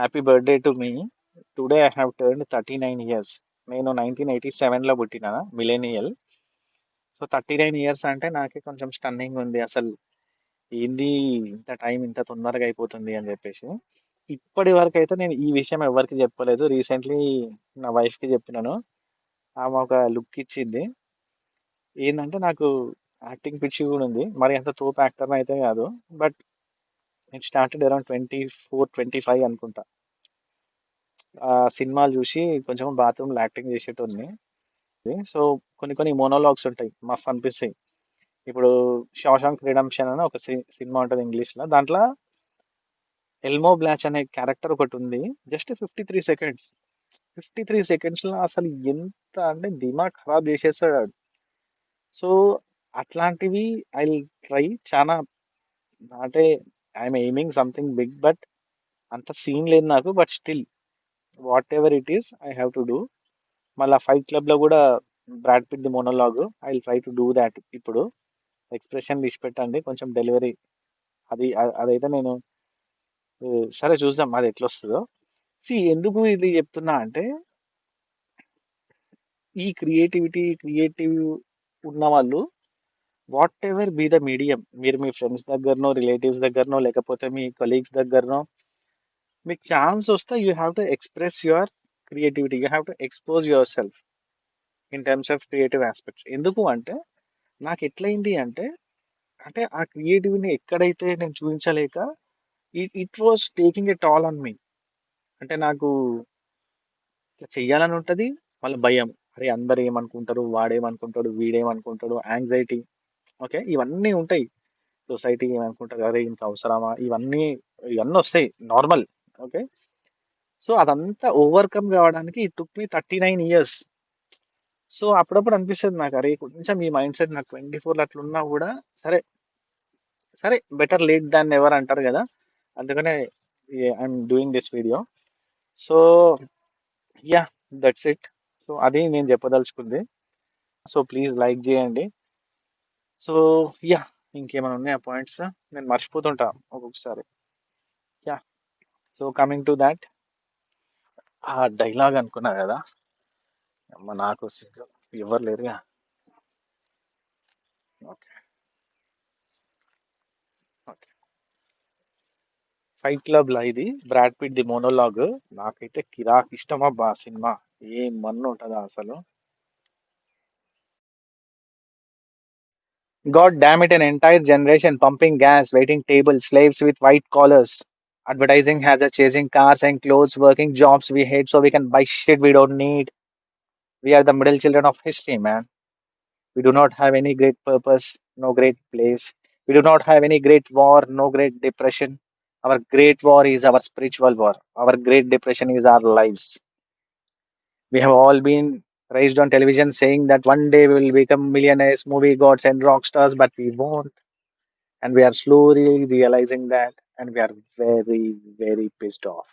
Happy birthday to me. Today I have turned 39 years. నేను 1987లో పుట్టిన millennial. So 39 years అంటే నాకే కొంచెం స్టన్నింగ్ ఉంది అసలు. ఏంది ఇంత టైం ఇంత తొందరగా అయిపోతుంది అని చెప్పేసి. ఇప్పటి వరకు అయితే నేను ఈ విషయం ఎవరికి చెప్పలేదు. రీసెంట్లీ నా వైఫ్కి చెప్పినాను. ఆమె ఒక లుక్ ఇచ్చింది. ఏంటంటే నాకు యాక్టింగ్ పిచ్చి కూడా ఉంది. మరి అంత తోపు యాక్టర్ అయితే కాదు. బట్ నేను స్టార్టెడ్ అరౌండ్ 24, 25 అనుకుంటా. ఆ సినిమాలు చూసి కొంచెం బాత్రూమ్లో యాక్టింగ్ చేసేటోడిని. సో కొన్ని కొన్ని మోనోలాగ్స్ ఉంటాయి, మస్తు అనిపిస్తాయి. ఇప్పుడు షాషాంక్ రిడెంప్షన్ అని ఒక సినిమా ఉంటుంది ఇంగ్లీష్లో. దాంట్లో ఎల్మో బ్లాచ్ అనే క్యారెక్టర్ ఒకటి ఉంది. Just 53 seconds. 53 సెకండ్స్లో అసలు ఎంత అంటే దిమాగ్ ఖరాబ్ చేసేస్తాడు. సో అట్లాంటివి ఐ ట్రై చాలా. అంటే I'm aiming something big, but అంత సీన్ లేదు నాకు. But still whatever it is I have to do. మళ్ళీ ఫైట్ క్లబ్ లో కూడా Brad Pitt the monologue I will try to do that. ఇప్పుడు ఎక్స్ప్రెషన్ తీసి పెట్టండి కొంచెం డెలివరీ. అదైతే నేను సరే చూద్దాం అది ఎట్లా వస్తుందో. ఎందుకు ఇది చెప్తున్నా అంటే ఈ క్రియేటివ్ ఉన్న వాళ్ళు whatever be the medium, మీరు మీ ఫ్రెండ్స్ దగ్గరనో రిలేటివ్స్ దగ్గరనో లేకపోతే మీ కొలీగ్స్ దగ్గరనో మీకు ఛాన్స్ వస్తే you have to express your creativity, you have to expose your self in terms of creative aspects. ఎందుకు అంటే నాకు ఎట్లయింది అంటే అంటే ఆ క్రియేటివ్ని ఎక్కడైతే నేను చూపించలేక it was taking a toll on me. అంటే నాకు ఇట్లా చెయ్యాలని ఉంటుంది, మళ్ళీ భయం. అరే అందరు ఏమనుకుంటారు, వాడేమనుకుంటాడు, వీడేమనుకుంటాడు, యాంగ్జైటీ. ఓకే, ఇవన్నీ ఉంటాయి. సొసైటీ ఏమనుకుంటారు, అరే ఇంత అవసరమా, ఇవన్నీ వస్తాయి నార్మల్. ఓకే, సో అదంతా ఓవర్కమ్ కావడానికి it took me 39 years. So అప్పుడప్పుడు అనిపిస్తుంది నాకు, అరే కొంచెం ఈ మైండ్ సెట్ నాకు 24లో అట్లున్నా కూడా సరే సరే బెటర్ లేట్ దాన్ ఎవర్ అంటారు కదా. అందుకనే I'm doing this video. So yeah, that's it. So అది నేను చెప్పదలుచుకుంది. సో ప్లీజ్ లైక్ చేయండి. సో యా, ఇంకేమైనా ఉన్నాయా పాయింట్స్? నేను మర్చిపోతుంటా ఒక్కొక్కసారి. Yeah, so coming to that, ఆ డైలాగ్ అనుకున్నా కదా, అమ్మ నాకు ఎవరు లేరుగా. ఓకే ఓకే, ఫైట్ క్లబ్ లా ఇది బ్రాడ్ పిట్ ది మోనోలాగ్. నాకైతే కిరాక్ ఇష్టమా బా సినిమా. ఏ మన్ను ఉంటుందా అసలు. God damn it, an entire generation pumping gas, waiting tables, slaves with white collars. Advertising has us chasing cars and clothes, working jobs we hate so we can buy shit we don't need. We are the middle children of history, man. We do not have any great purpose, no great place. We do not have any great war, no great depression. Our great war is our spiritual war. Our great depression is our lives. We have all been raised on television saying that one day we will become millionaires, movie gods, and rock stars, but we won't. And we are slowly realizing that, and we are very, very pissed off.